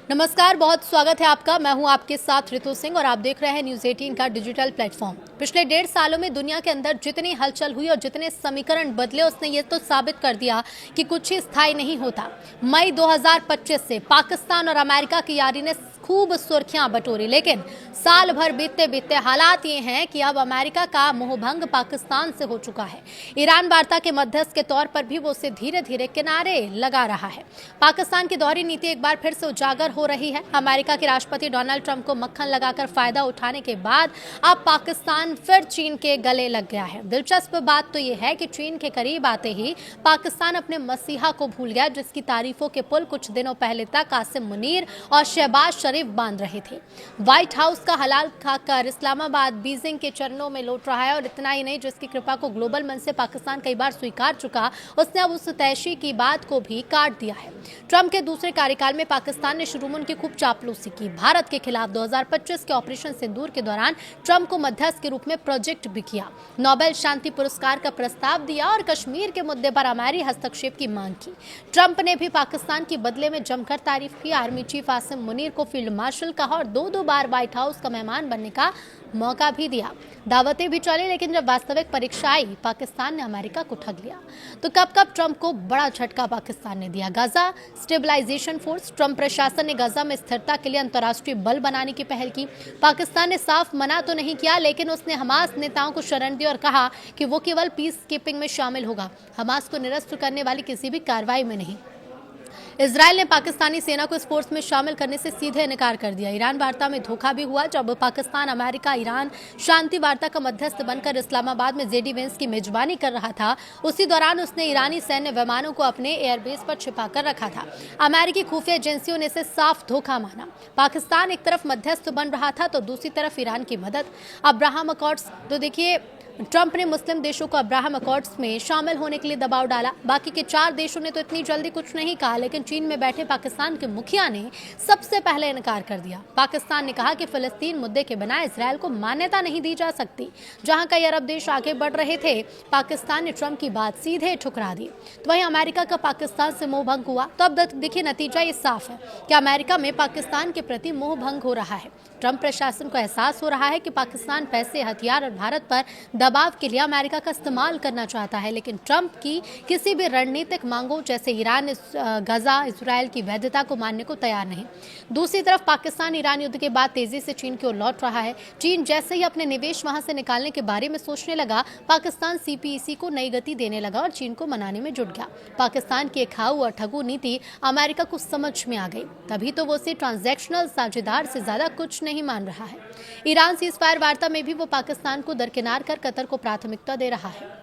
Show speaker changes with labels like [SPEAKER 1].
[SPEAKER 1] नमस्कार, बहुत स्वागत है आपका। मैं हूं आपके साथ ऋतु सिंह और आप देख रहे हैं न्यूज़ 18 का डिजिटल प्लेटफॉर्म। पिछले 1.5 सालों में दुनिया के अंदर जितनी हलचल हुई और जितने समीकरण बदले, उसने ये तो साबित कर दिया कि कुछ ही स्थायी नहीं होता। मई 2025 से पाकिस्तान और अमेरिका की यारी ने खूब सुर्खियां बटोरी, लेकिन साल भर बीतते बीतते हालात ये हैं कि अब अमेरिका का मोहभंग पाकिस्तान से हो चुका है। ईरान वार्ता के मध्यस्थ के तौर पर भी वो उसे धीरे धीरे किनारे लगा रहा है। पाकिस्तान की दोहरी नीति एक बार फिर से उजागर हो रही है। अमेरिका के राष्ट्रपति डोनाल्ड ट्रंप को मक्खन लगाकर फायदा उठाने के बाद अब पाकिस्तान फिर चीन के गले लग गया है। दिलचस्प बात तो यह है कि चीन के करीब आते ही पाकिस्तान अपने मसीहा को भूल गया, जिसकी तारीफों के पुल कुछ दिनों पहले तक कासिम मुनीर और शहबाज शरीफ बांध रहे थे। व्हाइट हाउस का हलाल खाकर इस्लामाबाद बीजिंग के चरणों में लौट रहा है, और इतना ही नहीं, जिसकी कृपा को ग्लोबल मंच से पाकिस्तान कई बार स्वीकार चुका, उसने अब उस तैशी की बात को भी काट दिया है। ट्रंप के दूसरे कार्यकाल में पाकिस्तान ने शुरू में उनकी खूब चापलूसी की। भारत के खिलाफ 2025 के ऑपरेशन सिंदूर के दौरान ट्रंप को मध्यस्थ के रूप में प्रोजेक्ट भी किया, नोबेल शांति पुरस्कार का प्रस्ताव दिया और कश्मीर के मुद्दे पर अमेरिकी हस्तक्षेप की मांग की। ट्रंप ने भी पाकिस्तान की बदले में जमकर तारीफ की। आर्मी चीफ कासिम मुनीर को फील्ड मार्शल कहा और दो बार व्हाइट हाउस का मेहमान बनने का मौका भी दिया। दावतें भी चली, लेकिन जब वास्तविक परीक्षा आई, पाकिस्तान ने अमेरिका को ठग लिया। तो कब ट्रंप को बड़ा झटका पाकिस्तान ने दिया। Gaza stabilization force. ट्रंप प्रशासन ने गाजा में स्थिरता के लिए अंतर्राष्ट्रीय बल बनाने की पहल की। पाकिस्तान ने साफ मना तो नहीं किया, लेकिन उसने हमास नेताओं को शरण दी और कहा कि वो केवल पीस कीपिंग में शामिल होगा, हमास को निरस्त करने वाली किसी भी कार्रवाई में नहीं। इजरायल ने पाकिस्तानी सेना को इस फोर्स में शामिल करने से सीधे इनकार कर दिया। ईरान वार्ता में धोखा भी हुआ। जब पाकिस्तान अमेरिका ईरान शांति वार्ता का मध्यस्थ बनकर इस्लामाबाद में जेडी वेंस की मेजबानी कर रहा था, उसी दौरान उसने ईरानी सैन्य विमानों को अपने एयरबेस पर छिपा कर रखा था। अमेरिकी खुफिया एजेंसियों ने इसे साफ धोखा माना। पाकिस्तान एक तरफ मध्यस्थ बन रहा था तो दूसरी तरफ ईरान की मदद। अब्राहम अकॉर्ड्स, तो देखिए, ट्रंप ने मुस्लिम देशों को अब्राहम अकॉर्ड्स में शामिल होने के लिए दबाव डाला। बाकी के 4 देशों ने तो इतनी जल्दी कुछ नहीं कहा, लेकिन चीन में बैठे पाकिस्तान के मुखिया ने सबसे पहले इनकार कर दिया। पाकिस्तान ने कहा कि फिलिस्तीन मुद्दे के बिना इजरायल को मान्यता नहीं दी जा सकती। जहां कई अरब देश आगे बढ़ रहे थे, पाकिस्तान ने ट्रंप की बात सीधे ठुकरा दी। तो वहीं अमेरिका का पाकिस्तान से मोह भंग हुआ। तो अब देखिए, नतीजा ये साफ है कि अमेरिका में पाकिस्तान के प्रति मोह भंग हो रहा है। ट्रंप प्रशासन को एहसास हो रहा है कि पाकिस्तान पैसे, हथियार और भारत पर दबाव के लिए अमेरिका का इस्तेमाल करना चाहता है, लेकिन ट्रंप की किसी भी रणनीतिक मांगों जैसे ईरान गाजा इजरायल की वैधता को मानने को तैयार नहीं। दूसरी तरफ पाकिस्तान ईरान युद्ध के बाद तेजी से चीन की ओर लौट रहा है। चीन जैसे ही अपने निवेश वहां से निकालने के बारे में सोचने लगा, पाकिस्तान सीपीईसी को नई गति देने लगा और चीन को मनाने में जुट गया। पाकिस्तान की खाऊ और ठगू नीति अमेरिका को समझ में आ गई, तभी तो वो उसे ट्रांजैक्शनल साझेदार से ज्यादा कुछ नहीं मान रहा है। ईरान सीज़फायर वार्ता में भी वो पाकिस्तान को दरकिनार कर कतर को प्राथमिकता दे रहा है।